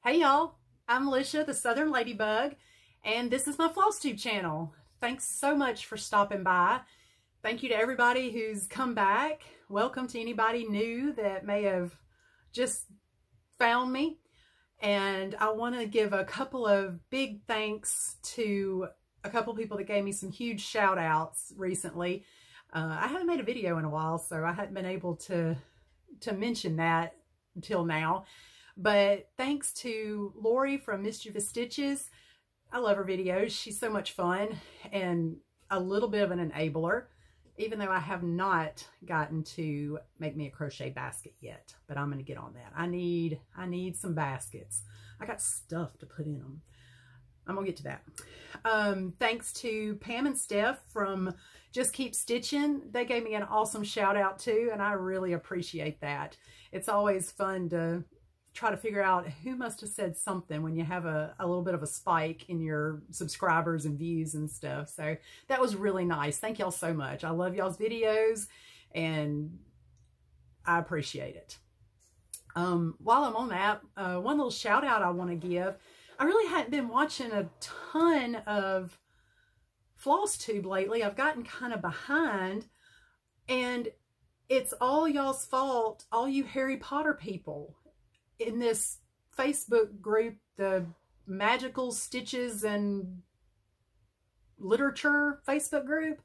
Hey y'all, I'm Alicia, the Southern Ladybug, and this is my Flosstube channel. Thanks so much for stopping by. Thank you to everybody who's come back. Welcome to anybody new that may have just found me. And I want to give a couple of big thanks to a couple people that gave me some huge shout outs recently. I haven't made a video in a while, so I hadn't been able to mention that until now. But thanks to Lori from Mischievous Stitches. I love her videos. She's so much fun and a little bit of an enabler, even though I have not gotten to make me a crochet basket yet, but I'm going to get on that. I need some baskets. I got stuff to put in them. I'm going to get to that. Thanks to Pam and Steph from Just Keep Stitching. They gave me an awesome shout out too, and I really appreciate that. It's always fun to try to figure out who must have said something when you have a little bit of a spike in your subscribers and views and stuff. So that was really nice. Thank y'all so much. I love y'all's videos and I appreciate it. While I'm on that, one little shout out I want to give. I really hadn't been watching a ton of Flosstube lately. I've gotten kind of behind, and it's all y'all's fault, all you Harry Potter people in this Facebook group, the Magical Stitches and Literature Facebook group.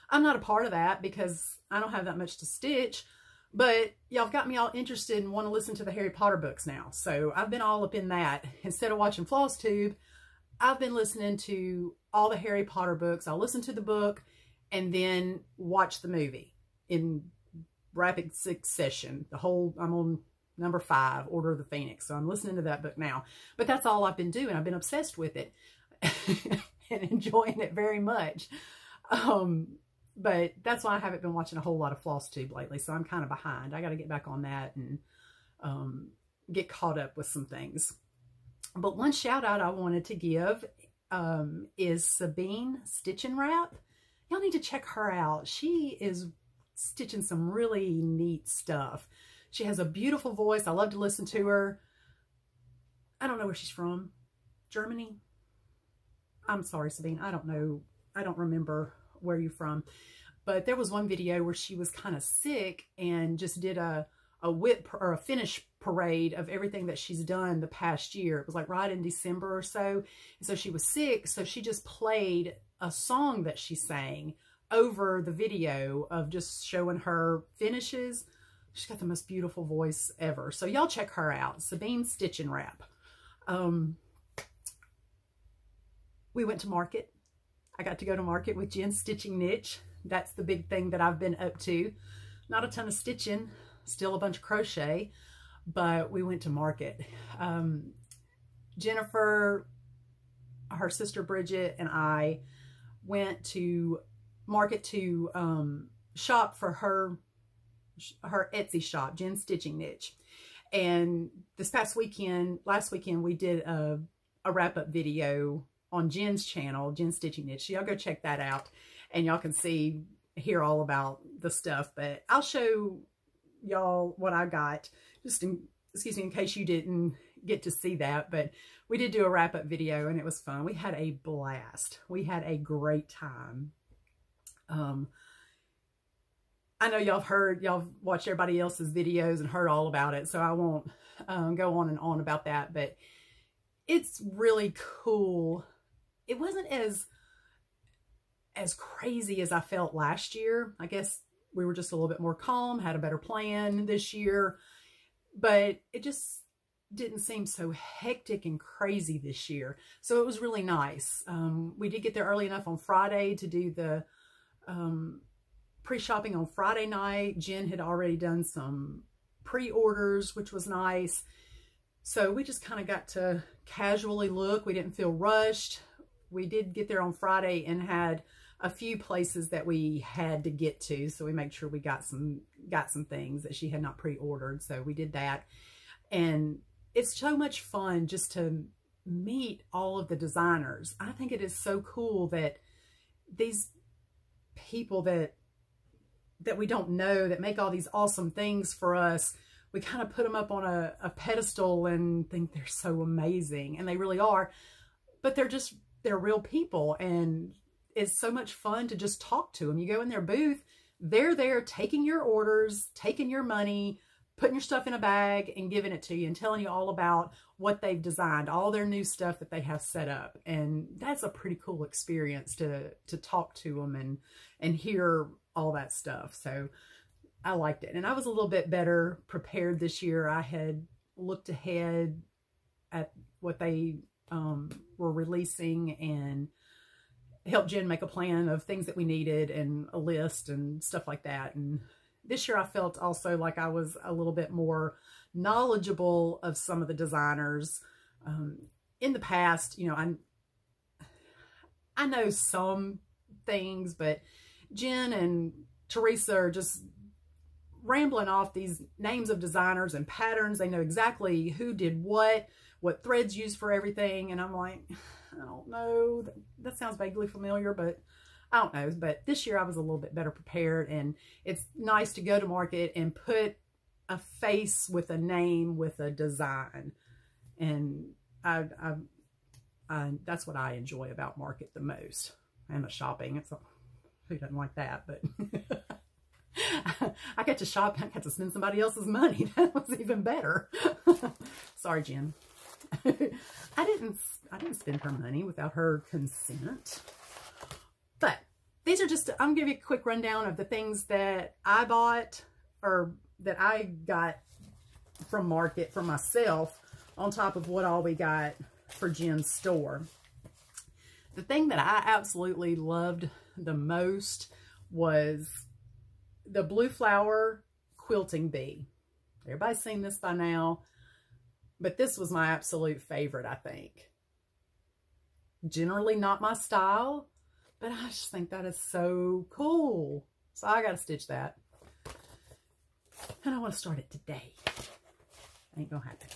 I'm not a part of that because I don't have that much to stitch, but y'all got me all interested and want to listen to the Harry Potter books now. So I've been all up in that. Instead of watching Flosstube, I've been listening to all the Harry Potter books. I'll listen to the book and then watch the movie in rapid succession. I'm on number 5, Order of the Phoenix. So I'm listening to that book now. But that's all I've been doing. I've been obsessed with it and enjoying it very much. But that's why I haven't been watching a whole lot of Flosstube lately. So I'm kind of behind. I got to get back on that and get caught up with some things. But one shout out I wanted to give is Sabine Stitch and Wrap. Y'all need to check her out. She is stitching some really neat stuff. She has a beautiful voice. I love to listen to her. I don't know where she's from. Germany? I'm sorry, Sabine. I don't know. I don't remember where you're from. But there was one video where she was kind of sick and just did a whip or a finish parade of everything that she's done the past year. It was like right in December or so. And so she was sick. So she just played a song that she sang over the video of just showing her finishes. She's got the most beautiful voice ever. So y'all check her out. Sabine Stitch and Wrap. We went to market. I got to go to market with Jen's Stitching Niche. That's the big thing that I've been up to. Not a ton of stitching. Still a bunch of crochet. But we went to market. Jennifer, her sister Bridget, and I went to market to shop for her Etsy shop, Jen's Stitching Niche. And this past weekend, last weekend, we did a wrap-up video on Jen's channel, Jen's Stitching Niche. So y'all go check that out and y'all can hear all about the stuff. But I'll show y'all what I got, just in case you didn't get to see that. But we did do a wrap-up video and it was fun. We had a blast. We had a great time. I know y'all watched everybody else's videos and heard all about it, so I won't go on and on about that, but it's really cool. It wasn't as crazy as I felt last year. I guess we were just a little bit more calm, had a better plan this year, but it just didn't seem so hectic and crazy this year. So it was really nice. We did get there early enough on Friday to do the pre-shopping on Friday night. Jen had already done some pre-orders, which was nice. So we just kind of got to casually look. We didn't feel rushed. We did get there on Friday and had a few places that we had to get to. So we made sure we got some things that she had not pre-ordered. So we did that. And it's so much fun just to meet all of the designers. I think it is so cool that these people that we don't know, that make all these awesome things for us, we kind of put them up on a pedestal and think they're so amazing, and they really are, but they're real people, and it's so much fun to just talk to them. You go in their booth, they're there taking your orders, taking your money, putting your stuff in a bag and giving it to you and telling you all about what they've designed, all their new stuff that they have set up. And that's a pretty cool experience to talk to them and hear all that stuff. So I liked it. And I was a little bit better prepared this year. I had looked ahead at what they were releasing and helped Jen make a plan of things that we needed and a list and stuff like that. And this year I felt also like I was a little bit more knowledgeable of some of the designers. In the past, you know, I know some things, but Jen and Teresa are just rambling off these names of designers and patterns. They know exactly who did what threads used for everything. And I'm like, I don't know. That sounds vaguely familiar, but I don't know. But this year I was a little bit better prepared, and it's nice to go to market and put a face with a name with a design. And that's what I enjoy about market the most. And the shopping. It's who doesn't like that, but I get to shop. I get to spend somebody else's money. That was even better. Sorry, Jen. I didn't spend her money without her consent. But these are just, I'm going to give you a quick rundown of the things that I bought or that I got from market for myself on top of what all we got for Jen's store. The thing that I absolutely loved the most was the Blue Flower Quilting Bee. Everybody's seen this by now, but this was my absolute favorite, I think. Generally not my style, but I just think that is so cool. So I got to stitch that. And I want to start it today. Ain't gonna happen.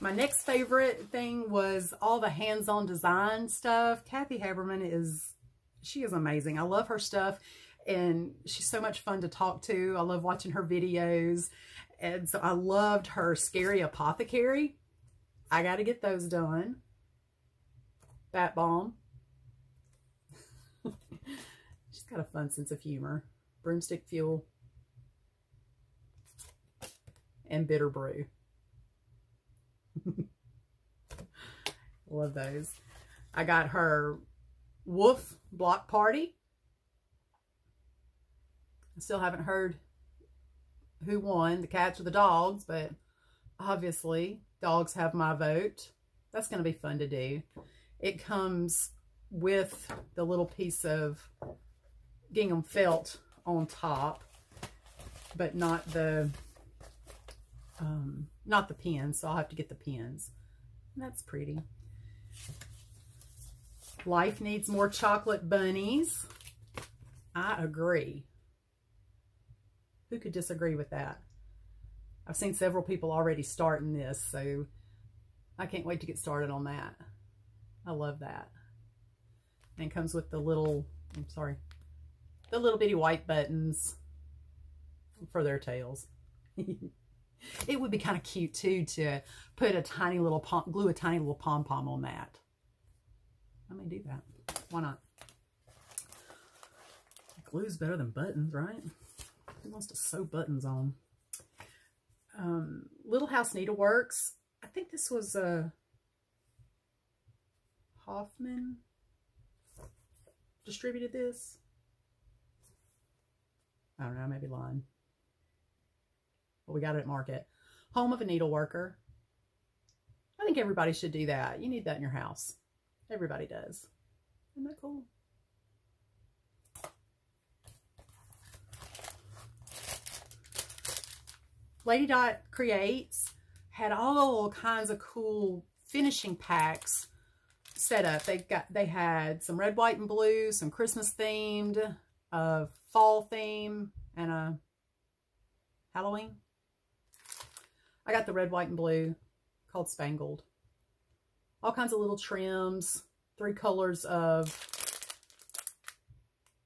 My next favorite thing was all the hands-on design stuff. Kathy Haberman she is amazing. I love her stuff, and she's so much fun to talk to. I love watching her videos. And so I loved her Scary Apothecary. I got to get those done. Bat Bomb. She's got a fun sense of humor. Broomstick Fuel. And Bitter Brew. Love those. I got her Wolf Block Party. I still haven't heard who won, the cats or the dogs, but obviously dogs have my vote. That's going to be fun to do. It comes with the little piece of gingham felt on top, but not the pins, so I'll have to get the pins. That's pretty. Life needs more chocolate bunnies. I agree. Who could disagree with that? I've seen several people already starting this, so I can't wait to get started on that. I love that. And it comes with the little, the little bitty white buttons for their tails. It would be kind of cute too to put a tiny little glue a tiny little pom-pom on that. I may do that. Why not? Glue's better than buttons, right? Who wants to sew buttons on? Little House Needleworks. I think this was Hoffman distributed this. I don't know, I may be lying. But we got it at market. Home of a Needleworker. I think everybody should do that. You need that in your house. Everybody does. Isn't that cool? Lady Dot Creates had all kinds of cool finishing packs set up. They had some red, white, and blue, some Christmas themed, a fall theme, and a Halloween. I got the red, white, and blue, called Spangled. All kinds of little trims, 3 colors of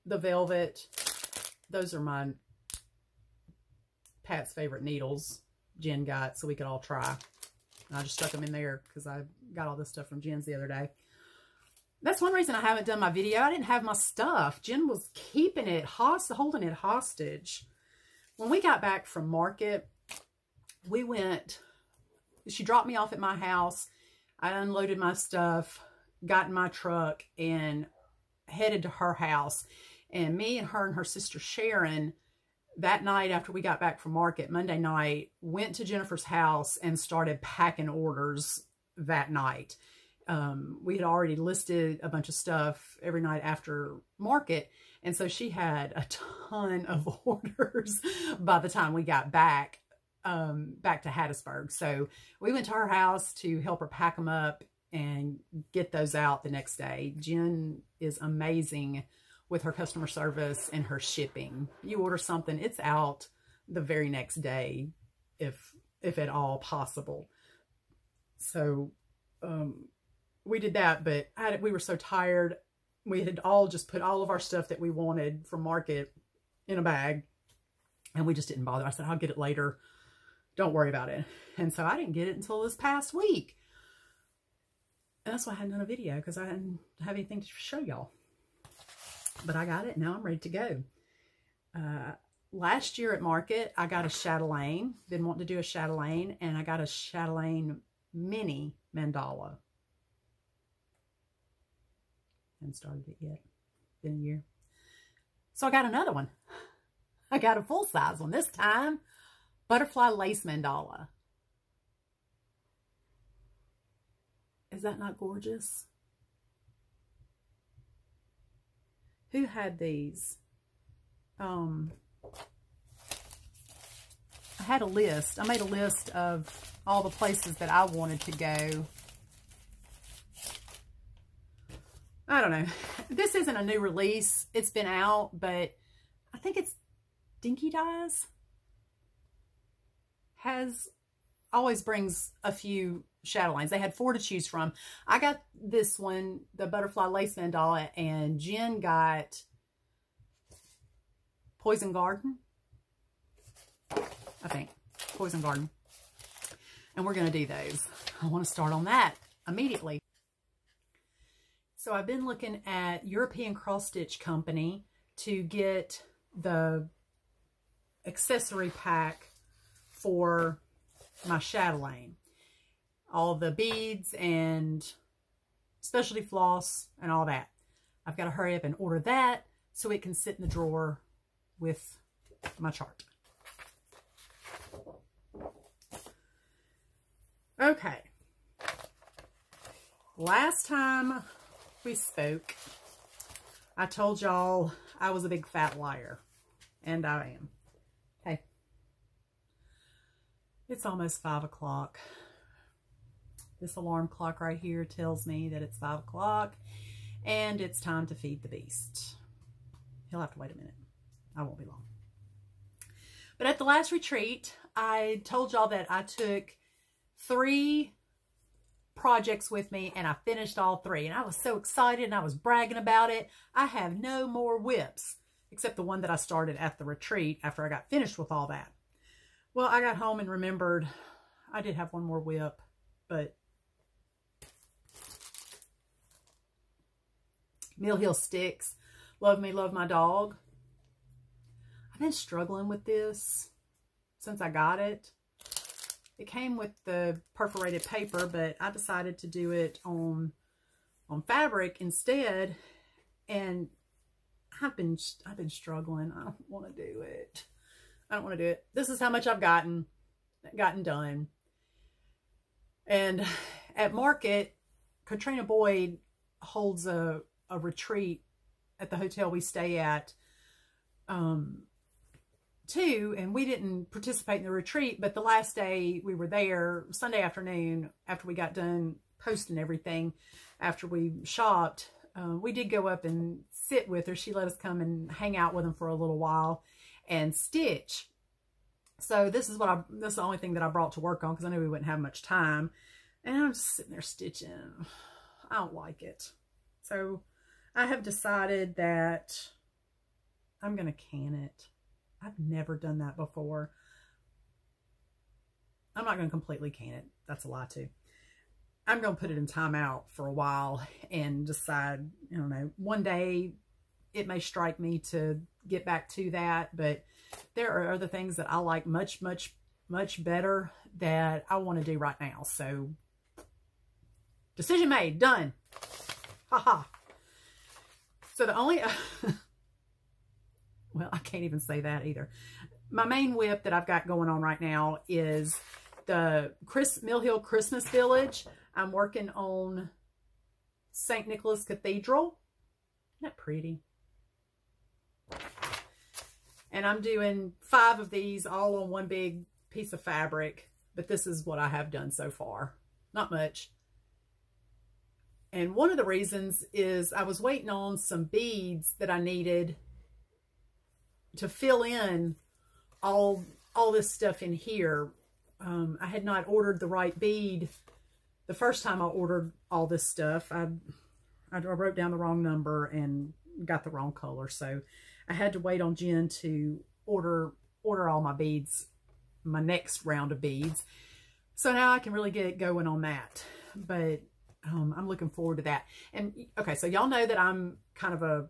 the velvet. Those are my Pat's favorite needles. Jen got so we could all try. And I just stuck them in there because I got all this stuff from Jen's the other day. That's one reason I haven't done my video. I didn't have my stuff. Jen was keeping it, holding it hostage. When we got back from market, she dropped me off at my house. I unloaded my stuff, got in my truck, and headed to her house. And me and her sister Sharon, that night after we got back from market, Monday night, went to Jennifer's house and started packing orders that night. We had already listed a bunch of stuff every night after market. And so she had a ton of orders by the time we got back to Hattiesburg. So we went to her house to help her pack them up and get those out the next day. Jen is amazing with her customer service and her shipping. You order something, it's out the very next day, if at all possible. So we did that, but we were so tired. We had all just put all of our stuff that we wanted from market in a bag, and we just didn't bother. I said, I'll get it later. Don't worry about it. And so I didn't get it until this past week. And that's why I hadn't done a video, because I didn't have anything to show y'all. But I got it. Now I'm ready to go. Last year at market, I got a chatelaine. Been wanting to do a chatelaine, and I got a chatelaine mini mandala. Haven't started it yet. Been a year. So I got another one. I got a full-size one this time. Butterfly lace mandala. Is that not gorgeous? Who had these? I had a list. I made a list of all the places that I wanted to go. I don't know. This isn't a new release. It's been out, but I think it's Dinky Dyes. Always brings a few chatelaines. They had 4 to choose from. I got this one, the butterfly lace mandala, and Jen got Poison Garden. I think. Poison Garden. And we're going to do those. I want to start on that immediately. So I've been looking at European Cross Stitch Company to get the accessory pack for my chatelaine. All the beads and specialty floss and all that. I've got to hurry up and order that so it can sit in the drawer with my chart. Okay. Last time we spoke, I told y'all I was a big fat liar. And I am. Okay. It's almost 5 o'clock. This alarm clock right here tells me that it's 5 o'clock and it's time to feed the beast. He'll have to wait a minute. I won't be long. But at the last retreat, I told y'all that I took 3 projects with me and I finished all 3. And I was so excited and I was bragging about it. I have no more whips except the one that I started at the retreat after I got finished with all that. Well, I got home and remembered I did have one more whip, but Mill Hill Sticks, Love Me, Love My Dog. I've been struggling with this since I got it. It came with the perforated paper, but I decided to do it on fabric instead, and I've been struggling. I don't want to do it. I don't want to do it. This is how much I've gotten done. And at market, Katrina Boyd holds a retreat at the hotel we stay at too, and we didn't participate in the retreat, but the last day we were there, Sunday afternoon, after we got done posting everything, after we shopped, we did go up and sit with her. She let us come and hang out with them for a little while and stitch. So this is the only thing that I brought to work on because I knew we wouldn't have much time. And I'm just sitting there stitching. I don't like it. So I have decided that I'm going to can it. I've never done that before. I'm not going to completely can it. That's a lie too. I'm going to put it in timeout for a while and decide, I don't know, one day it may strike me to get back to that, but there are other things that I like much, much, much better that I want to do right now. So, decision made, done. Haha. So the only, well, I can't even say that either. My main whip that I've got going on right now is the Mill Hill Christmas Village. I'm working on St. Nicholas Cathedral. Isn't that pretty? And I'm doing 5 of these all on one big piece of fabric, but this is what I have done so far. Not much. And one of the reasons is I was waiting on some beads that I needed to fill in all this stuff in here. I had not ordered the right bead the first time I ordered all this stuff. I wrote down the wrong number and got the wrong color, so I had to wait on Jen to order all my beads, my next round of beads. So now I can really get going on that. But I'm looking forward to that. And okay, so y'all know that I'm kind of a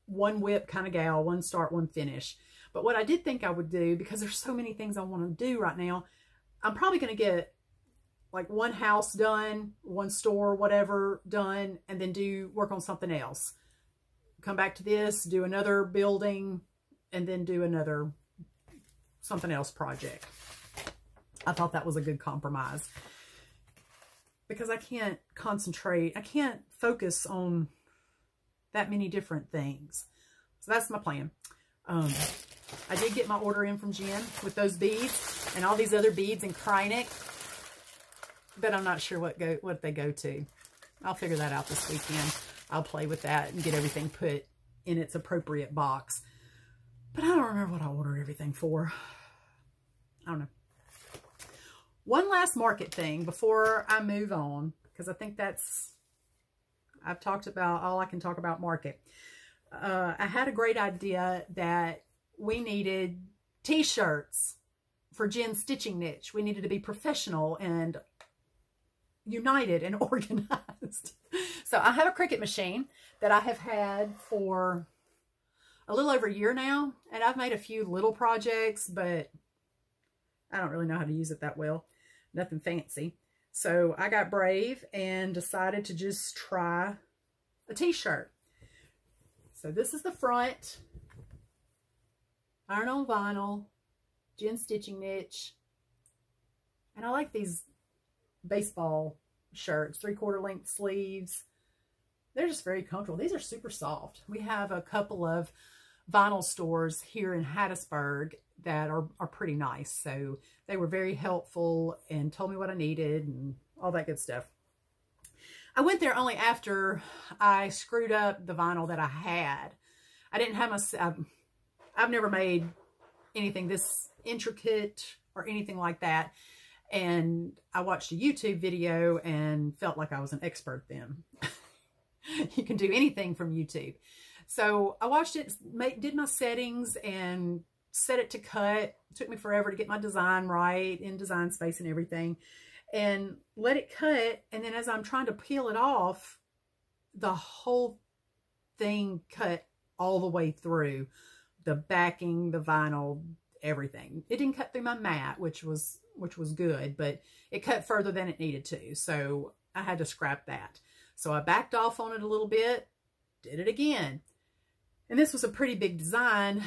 one whip kind of gal, one start, one finish. But what I did think I would do, because there's so many things I want to do right now, I'm probably going to get like one house done, one store, whatever done, and then work on something else. Come back to this, do another building, and then do another something else project. I thought that was a good compromise, because I can't concentrate. I can't focus on that many different things. So that's my plan. I did get my order in from Jen with those beads and all these other beads in Cricut, but I'm not sure what they go to. I'll figure that out this weekend. I'll play with that and get everything put in its appropriate box. But I don't remember what I ordered everything for. I don't know. One last market thing before I move on, because I think I've talked about all I can talk about market. I had a great idea that we needed t-shirts for Jen's stitching niche. We needed to be professional and united and organized. So I have a Cricut machine that I have had for a little over a year now, and I've made a few little projects, but I don't really know how to use it that well. Nothing fancy. So I got brave and decided to just try a t-shirt. So this is the front. Iron on vinyl. Jen's stitching niche. And I like these baseball shirts, 3/4 length sleeves. They're just very comfortable. These are super soft. We have a couple of vinyl stores here in Hattiesburg that are pretty nice. So they were very helpful and told me what I needed and all that good stuff. I went there only after I screwed up the vinyl that I had. I didn't have I've never made anything this intricate or anything like that. And I watched a YouTube video and felt like I was an expert then. You can do anything from YouTube. So I watched it, did my settings and set it to cut. It took me forever to get my design right in Design Space and everything. And let it cut. And then as I'm trying to peel it off, the whole thing cut all the way through. The backing, the vinyl, everything. It didn't cut through my mat, which was good, but it cut further than it needed to. So I had to scrap that. So I backed off on it a little bit, did it again. And this was a pretty big design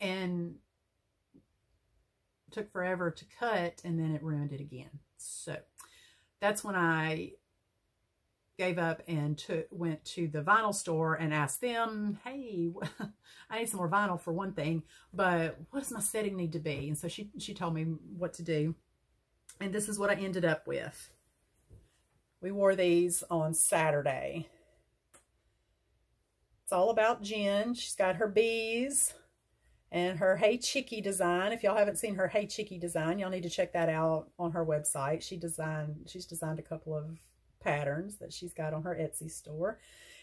and took forever to cut, and then it ruined it again. So that's when I gave up and went to the vinyl store and asked them, hey, I need some more vinyl for one thing, but what does my setting need to be? And so she told me what to do. And this is what I ended up with. We wore these on Saturday. It's all about Jen. She's got her bees and her Hey Chickie design. If y'all haven't seen her Hey Chickie design, y'all need to check that out on her website. She's designed a couple of patterns that she's got on her Etsy store.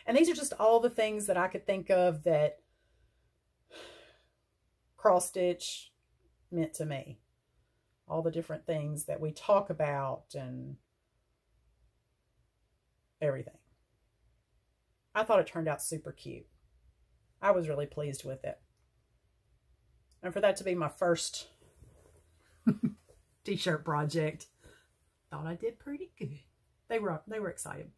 And these are just all the things that I could think of that cross stitch meant to me. all the different things that we talk about and everything. I thought it turned out super cute. I was really pleased with it. And for that to be my first t-shirt project, thought I did pretty good. They were excited.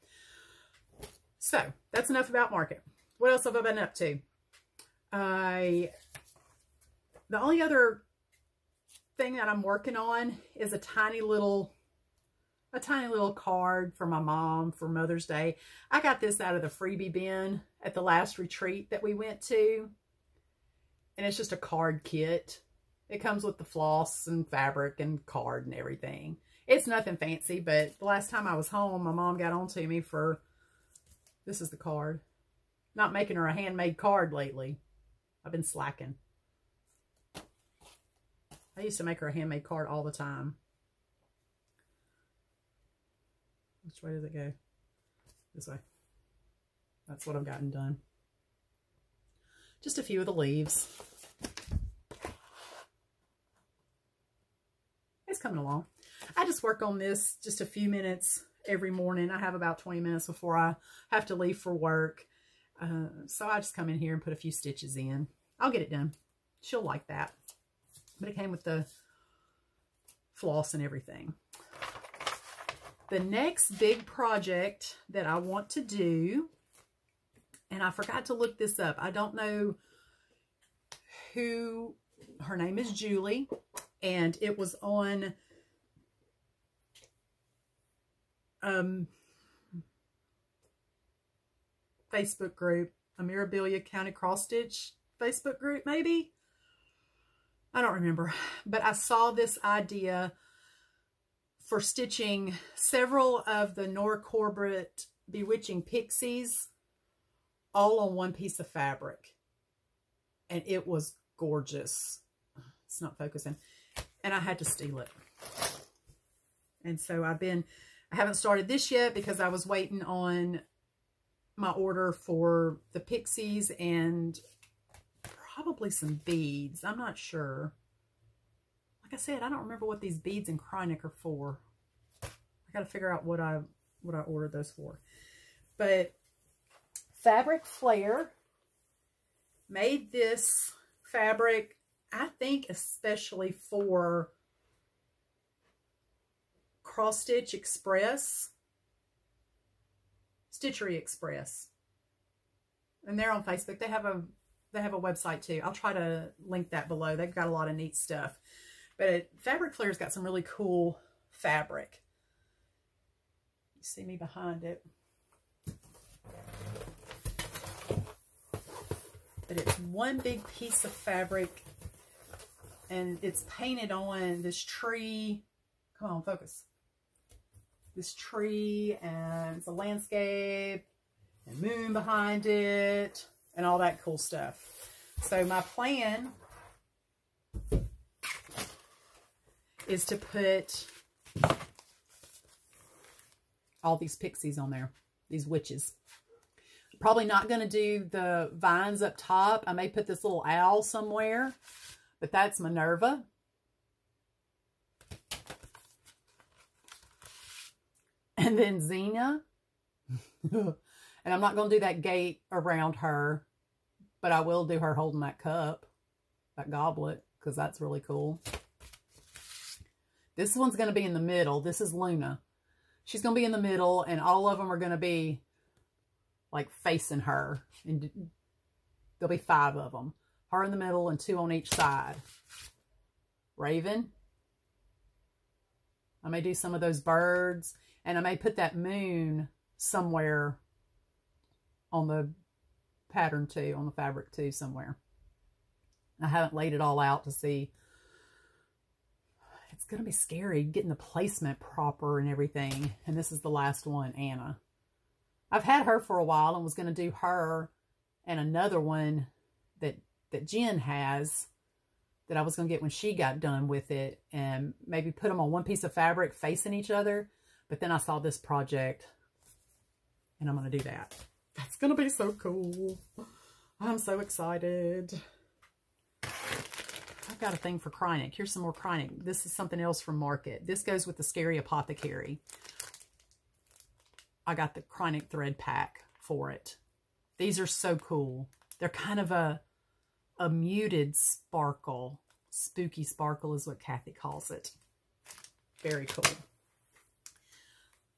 So that's enough about Market. What else have I been up to? The only other thing that I'm working on is a tiny little card for my mom for Mother's Day. I got this out of the freebie bin at the last retreat that we went to. And it's just a card kit. It comes with the floss and fabric and card and everything. It's nothing fancy, but the last time I was home, my mom got on to me for, this is the card. Not making her a handmade card lately. I've been slacking. I used to make her a handmade card all the time. Which way does it go? This way. That's what I've gotten done. Just a few of the leaves. It's coming along. I just work on this just a few minutes every morning. I have about 20 minutes before I have to leave for work. So I just come in here and put a few stitches in. I'll get it done. She'll like that. But it came with the floss and everything. The next big project that I want to do, and I forgot to look this up. I don't know who, her name is Julie, and it was on Facebook group, a Mirabilia County Cross Stitch Facebook group, maybe? I don't remember, but I saw this idea for stitching several of the Nora Corbett Bewitching Pixies all on one piece of fabric. And it was gorgeous. It's not focusing. And I had to steal it. And so I haven't started this yet because I was waiting on my order for the pixies and probably some beads. I'm not sure. Like I said, I don't remember what these beads in Cricut are for. I got to figure out what I ordered those for. But Fabric Flair made this fabric, I think, especially for Cross Stitch Express, Stitchery Express, and they're on Facebook. They have a website too. I'll try to link that below. They've got a lot of neat stuff. But Fabric Flair's got some really cool fabric. You see me behind it. But it's one big piece of fabric, and it's painted on this tree. Come on, focus. This tree, and it's a landscape, and moon behind it, and all that cool stuff. So my plan is to put all these pixies on there, these witches. Probably not going to do the vines up top. I may put this little owl somewhere, but that's Minerva. And then Xena. And I'm not going to do that gate around her, but I will do her holding that cup, that goblet, because that's really cool. This one's going to be in the middle. This is Luna. She's going to be in the middle, and all of them are going to be like facing her. And there'll be 5 of them. Her in the middle and 2 on each side. Raven. I may do some of those birds. And I may put that moon somewhere on the pattern too, on the fabric too, somewhere. I haven't laid it all out to see. It's going to be scary getting the placement proper and everything. And this is the last one, Anna. I've had her for a while and was going to do her and another one that Jen has that I was going to get when she got done with it, and maybe put them on one piece of fabric facing each other. But then I saw this project, and I'm going to do that. That's going to be so cool. I'm so excited. I I've got a thing for Cricut. Here's some more Cricut. This is something else from Market. This goes with the Scary Apothecary. I got the Cricut thread pack for it. These are so cool. They're kind of a muted sparkle. Spooky sparkle is what Kathy calls it. Very cool.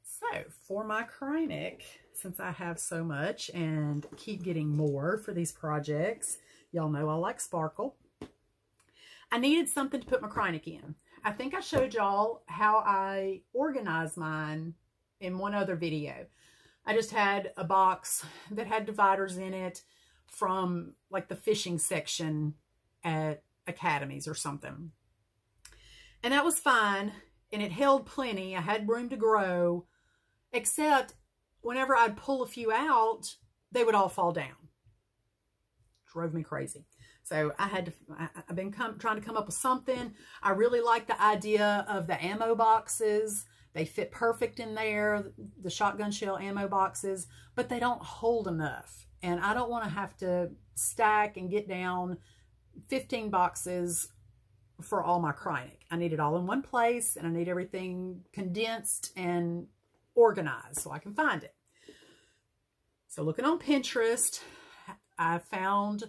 So for my Cricut, since I have so much and keep getting more for these projects, y'all know I like sparkle. I needed something to put my Cricut in. I think I showed y'all how I organize mine in one other video. I just had a box that had dividers in it from like the fishing section at academies or something. And that was fine. And it held plenty. I had room to grow, except whenever I'd pull a few out, they would all fall down. Drove me crazy. So I've been trying to come up with something. I really like the idea of the ammo boxes. They fit perfect in there, the shotgun shell ammo boxes, but they don't hold enough. And I don't want to have to stack and get down 15 boxes for all my Cricut. I need it all in one place, and I need everything condensed and organized so I can find it. So looking on Pinterest, I found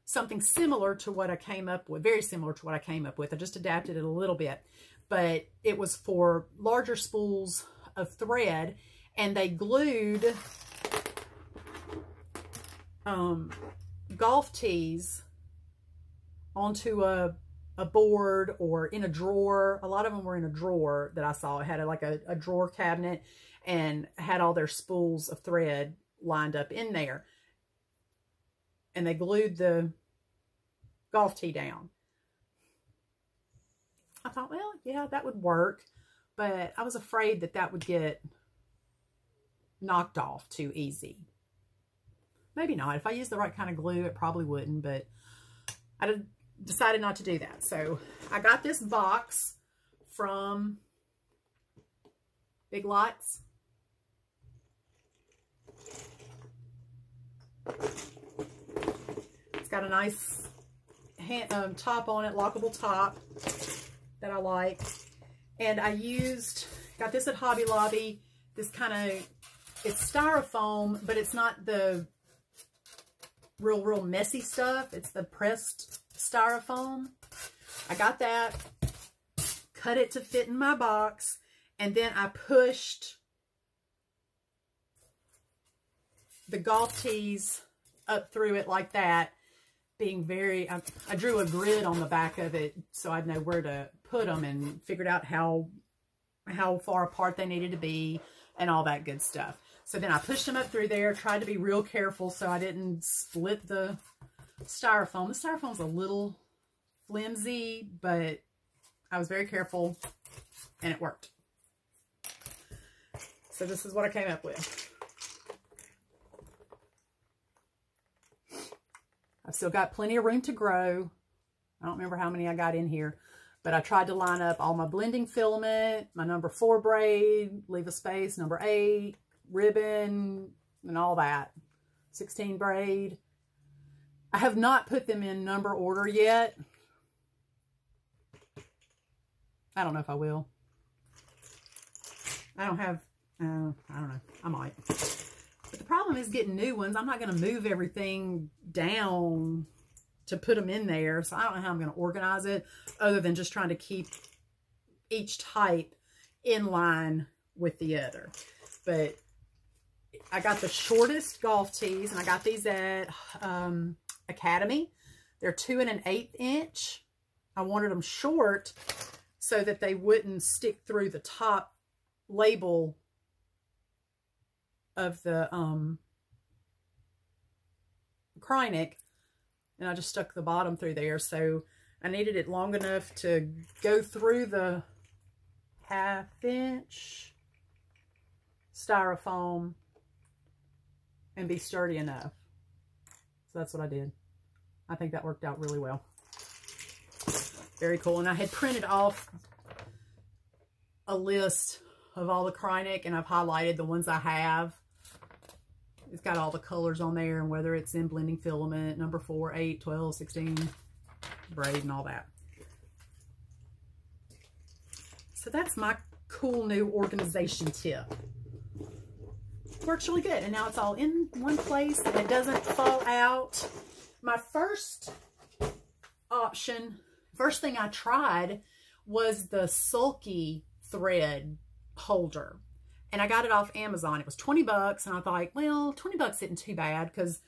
something similar to what I came up with, very similar to what I came up with. I just adapted it a little bit, but it was for larger spools of thread, and they glued golf tees onto a board or in a drawer. A lot of them were in a drawer that I saw. It had like a drawer cabinet and had all their spools of thread lined up in there. And they glued the golf tee down. I thought, well, yeah, that would work. But I was afraid that that would get knocked off too easy. Maybe not. If I used the right kind of glue, it probably wouldn't. But I decided not to do that. So I got this box from Big Lots. It's got a nice top on it, lockable top that I like. And I got this at Hobby Lobby. This kind of, it's styrofoam, but it's not the real messy stuff. It's the pressed styrofoam. I got that, cut it to fit in my box, and then I pushed the golf tees up through it like that, being very, I drew a grid on the back of it so I'd know where to put them, and figured out how far apart they needed to be and all that good stuff. So then I pushed them up through there, tried to be real careful so I didn't split the styrofoam. The styrofoam's a little flimsy, but I was very careful and it worked. So this is what I came up with. I've still got plenty of room to grow. I don't remember how many I got in here, but I tried to line up all my blending filament, my number 4 braid, leave a space, number 8, ribbon, and all that. 16 braid. I have not put them in number order yet. I don't know if I will. I don't know. I might. But the problem is getting new ones. I'm not going to move everything down to put them in there. So I don't know how I'm going to organize it other than just trying to keep each type in line with the other. But I got the shortest golf tees, and I got these at Academy. They're 2 1/8 inch. I wanted them short so that they wouldn't stick through the top label of the Cricut, and I just stuck the bottom through there. So I needed it long enough to go through the 1/2 inch styrofoam and be sturdy enough. So that's what I did. I think that worked out really well. Very cool. And I had printed off a list of all the Cricut, and I've highlighted the ones I have. It's got all the colors on there, and whether it's in blending filament, number 4, 8, 12, 16, braid, and all that. So that's my cool new organization tip. Works really good. And now it's all in one place and it doesn't fall out. My first option, first thing I tried was the sulky thread holder. And I got it off Amazon. It was 20 bucks. And I thought, well, 20 bucks isn't too bad because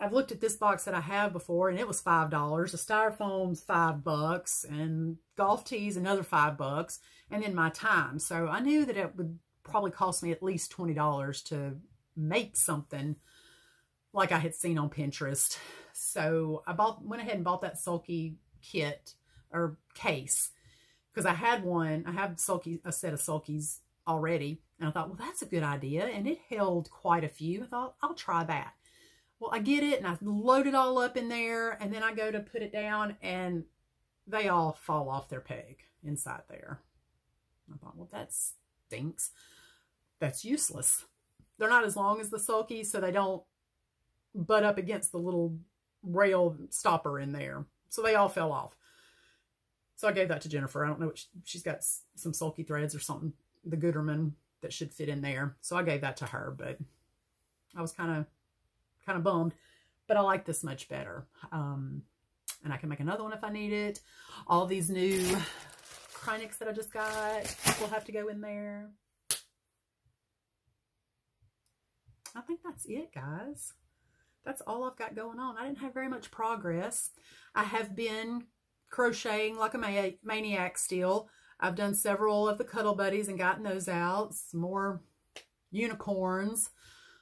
I've looked at this box that I have before and it was $5. The styrofoam's $5 and golf tees another $5 and then my time. So I knew that it would probably cost me at least $20 to make something like I had seen on Pinterest. So I went ahead and bought that sulky kit or case because I had one. I have a set of sulkies already. And I thought, well, that's a good idea. And it held quite a few. I thought, I'll try that. Well, I get it and I load it all up in there and then I go to put it down and they all fall off their peg inside there. I thought, well, that stinks. That's useless. They're not as long as the sulky, so they don't butt up against the little rail stopper in there. So they all fell off. So I gave that to Jennifer. I don't know what she's got some sulky threads or something, the Gooderman that should fit in there. So I gave that to her, but I was kind of bummed, but I like this much better. And I can make another one if I need it. All these new Cricuts that I just got will have to go in there. I think that's it, guys. That's all I've got going on. I didn't have very much progress. I have been crocheting like a maniac still. I've done several of the Cuddle Buddies and gotten those out. Some more unicorns.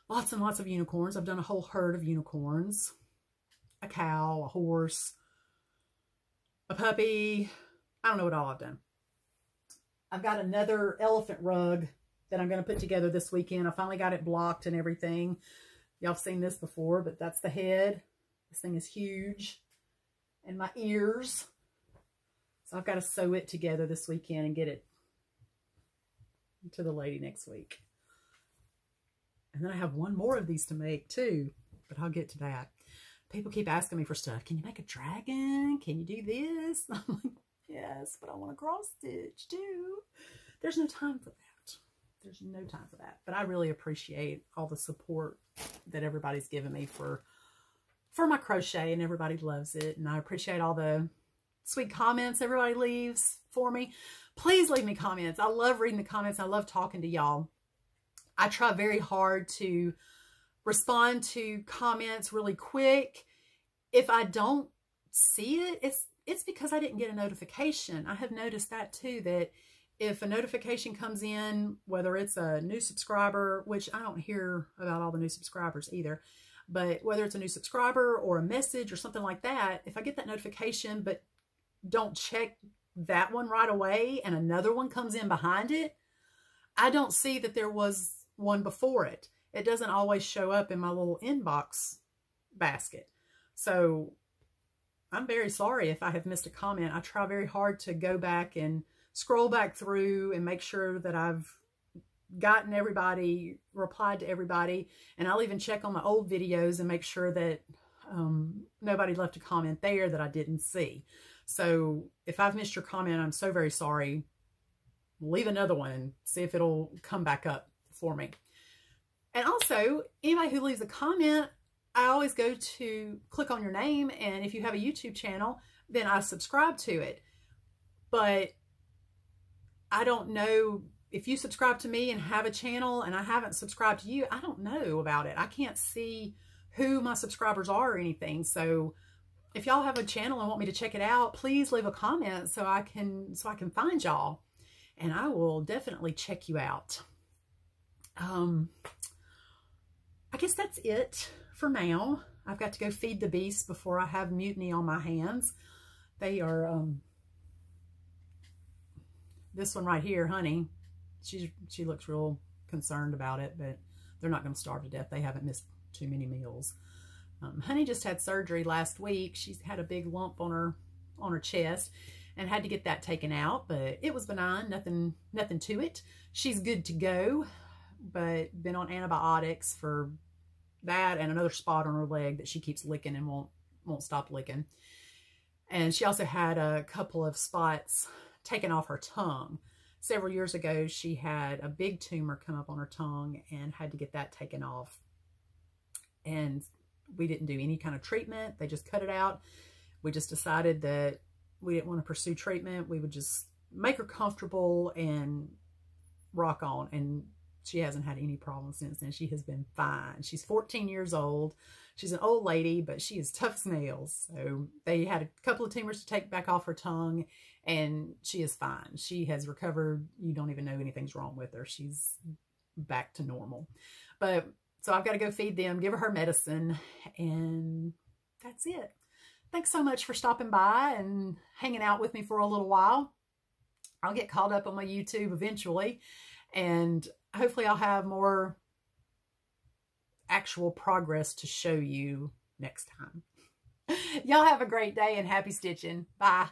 Lots and lots of unicorns. I've done a whole herd of unicorns. A cow, a horse, a puppy. I don't know what all I've done. I've got another elephant rug that I'm going to put together this weekend. I finally got it blocked and everything. Y'all have seen this before, but that's the head. This thing is huge. And my ears. So I've got to sew it together this weekend and get it to the lady next week. And then I have one more of these to make too, but I'll get to that. People keep asking me for stuff. Can you make a dragon? Can you do this? I'm like, yes, but I want a cross stitch too. There's no time for that. There's no time for that. But I really appreciate all the support that everybody's given me for my crochet, and everybody loves it. And I appreciate all the sweet comments everybody leaves for me. Please leave me comments. I love reading the comments. I love talking to y'all. I try very hard to respond to comments really quick. If I don't see it, it's because I didn't get a notification. I have noticed that too, that if a notification comes in, whether it's a new subscriber, which I don't hear about all the new subscribers either, but whether it's a new subscriber or a message or something like that, if I get that notification but don't check that one right away and another one comes in behind it, I don't see that there was one before it. It doesn't always show up in my little inbox basket. So I'm very sorry if I have missed a comment. I try very hard to go back and scroll back through and make sure that I've gotten everybody, replied to everybody. And I'll even check on my old videos and make sure that nobody left a comment there that I didn't see. So if I've missed your comment, I'm so very sorry. Leave another one, see if it'll come back up for me. And also, anybody who leaves a comment, I always go to click on your name, and if you have a YouTube channel, then I subscribe to it. But I don't know if you subscribe to me and have a channel and I haven't subscribed to you, I don't know about it. I can't see who my subscribers are or anything. So if y'all have a channel and want me to check it out, please leave a comment so I can find y'all, and I will definitely check you out. I guess that's it for now. I've got to go feed the beasts before I have mutiny on my hands. They are, this one right here, Honey, she looks real concerned about it, but they're not going to starve to death. They haven't missed too many meals. Honey just had surgery last week. She's had a big lump on her chest and had to get that taken out, but it was benign, nothing to it. She's good to go, but been on antibiotics for that and another spot on her leg that she keeps licking and won't stop licking. And she also had a couple of spots taken off her tongue. several years ago, she had a big tumor come up on her tongue and had to get that taken off. And we didn't do any kind of treatment. They just cut it out. We just decided that we didn't want to pursue treatment. We would just make her comfortable and rock on. And she hasn't had any problems since then. She has been fine. She's 14 years old. She's an old lady, but she is tough as nails. So they had a couple of tumors to take back off her tongue, and she is fine. She has recovered. You don't even know anything's wrong with her. She's back to normal. But so I've got to go feed them, give her medicine, and that's it. Thanks so much for stopping by and hanging out with me for a little while. I'll get caught up on my YouTube eventually, and hopefully I'll have more actual progress to show you next time. Y'all have a great day and happy stitching. Bye.